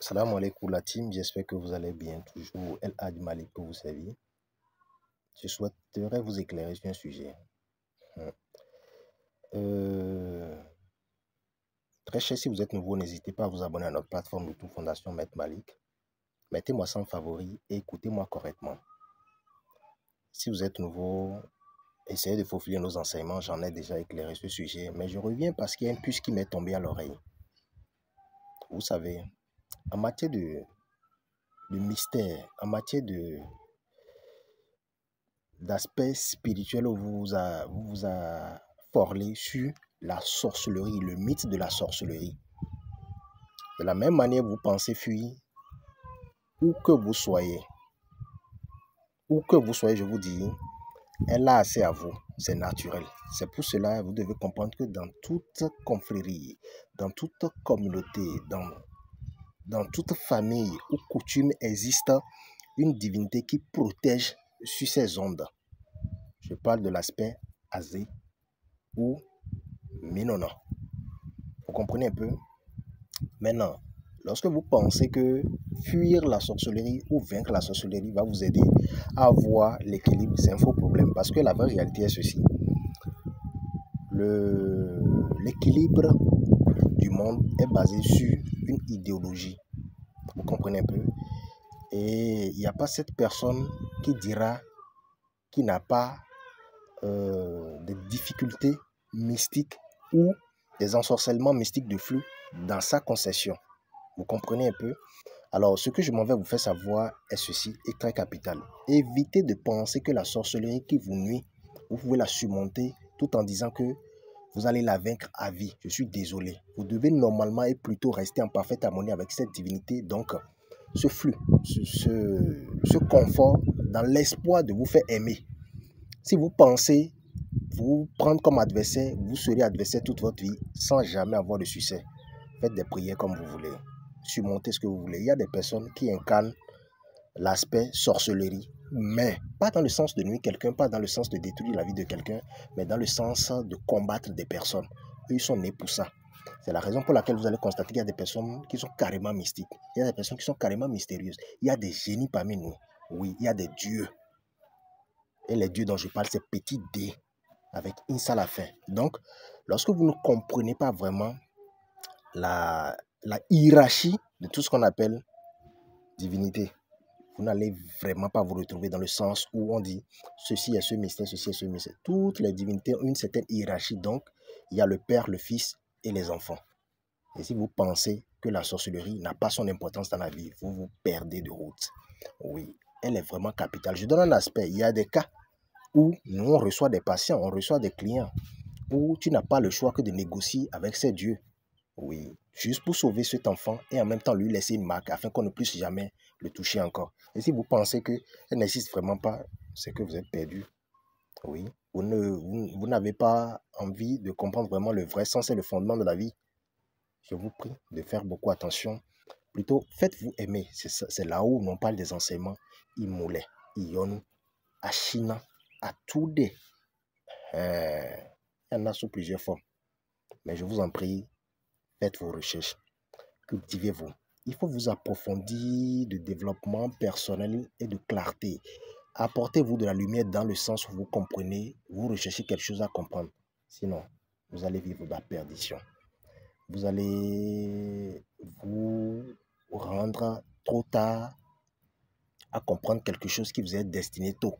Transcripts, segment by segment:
Salam alaikum la team, j'espère que vous allez bien. Toujours El Hadj Malik pour vous servir. Je souhaiterais vous éclairer sur un sujet. Très cher, si vous êtes nouveau, n'hésitez pas à vous abonner à notre plateforme de toute Fondation Maître Malik. Mettez-moi ça en favori et écoutez-moi correctement. Si vous êtes nouveau, essayez de faufiler nos enseignements. J'en ai déjà éclairé ce sujet, mais je reviens parce qu'il y a un puce qui m'est tombé à l'oreille. Vous savez, en matière de mystère, en matière d'aspect spirituel, vous vous a forlé sur la sorcellerie, le mythe de la sorcellerie. De la même manière, vous pensez fuir où que vous soyez. Où que vous soyez, je vous dis, elle a assez à vous. C'est naturel. C'est pour cela que vous devez comprendre que dans toute confrérie, dans toute communauté, dans toute famille ou coutume existe une divinité qui protège sur ces ondes. Je parle de l'aspect Azé ou Minona. Vous comprenez un peu? Maintenant, lorsque vous pensez que fuir la sorcellerie ou vaincre la sorcellerie va vous aider à avoir l'équilibre, c'est un faux problème. Parce que la vraie réalité est ceci. L'équilibre du monde est basé sur une idéologie. Vous comprenez un peu? Et il n'y a pas cette personne qui dira qu'il n'a pas des difficultés mystiques ou des ensorcellements mystiques de flux dans sa concession. Vous comprenez un peu? Alors, ce que je m'en vais vous faire savoir est ceci, est très capital. Évitez de penser que la sorcellerie qui vous nuit, vous pouvez la surmonter tout en disant que vous allez la vaincre à vie. Je suis désolé. Vous devez normalement et plutôt rester en parfaite harmonie avec cette divinité. Donc, ce flux, ce confort dans l'espoir de vous faire aimer. Si vous pensez vous prendre comme adversaire, vous serez adversaire toute votre vie sans jamais avoir de succès. Faites des prières comme vous voulez. Surmontez ce que vous voulez. Il y a des personnes qui incarnent l'aspect sorcellerie, mais pas dans le sens de nuire quelqu'un, pas dans le sens de détruire la vie de quelqu'un, mais dans le sens de combattre des personnes. Eux, ils sont nés pour ça. C'est la raison pour laquelle vous allez constater qu'il y a des personnes qui sont carrément mystiques. Il y a des personnes qui sont carrément mystérieuses. Il y a des génies parmi nous. Oui, il y a des dieux. Et les dieux dont je parle, c'est petit D, avec une seule à la fin. Donc, lorsque vous ne comprenez pas vraiment la hiérarchie de tout ce qu'on appelle divinité, vous n'allez vraiment pas vous retrouver dans le sens où on dit ceci est ce mystère, ceci est ce mystère. Toutes les divinités ont une certaine hiérarchie. Donc, il y a le Père, le Fils et les enfants. Et si vous pensez que la sorcellerie n'a pas son importance dans la vie, vous vous perdez de route. Oui, elle est vraiment capitale. Je donne un aspect. Il y a des cas où nous, on reçoit des patients, on reçoit des clients, où tu n'as pas le choix que de négocier avec ces dieux. Oui, juste pour sauver cet enfant et en même temps lui laisser une marque afin qu'on ne puisse jamais le toucher encore. Et si vous pensez qu'elle n'existe vraiment pas, c'est que vous êtes perdu. Oui, vous n'avez pas envie de comprendre vraiment le vrai sens et le fondement de la vie. Je vous prie de faire beaucoup attention. Plutôt, faites-vous aimer. C'est là où on parle des enseignements. Imolé, Ion, Achina, Atude. Il y en a sous plusieurs formes. Mais je vous en prie, faites vos recherches. Cultivez-vous. Il faut vous approfondir de développement personnel et de clarté. Apportez-vous de la lumière dans le sens où vous comprenez, vous recherchez quelque chose à comprendre. Sinon, vous allez vivre la perdition. Vous allez vous rendre trop tard à comprendre quelque chose qui vous est destiné tôt.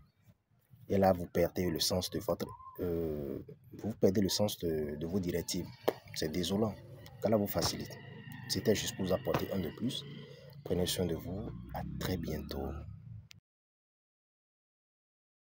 Et là, vous perdez le sens de votre... vous perdez le sens de vos directives. C'est désolant. Qu'Allah vous facilite. C'était juste pour vous apporter un de plus. Prenez soin de vous. À très bientôt.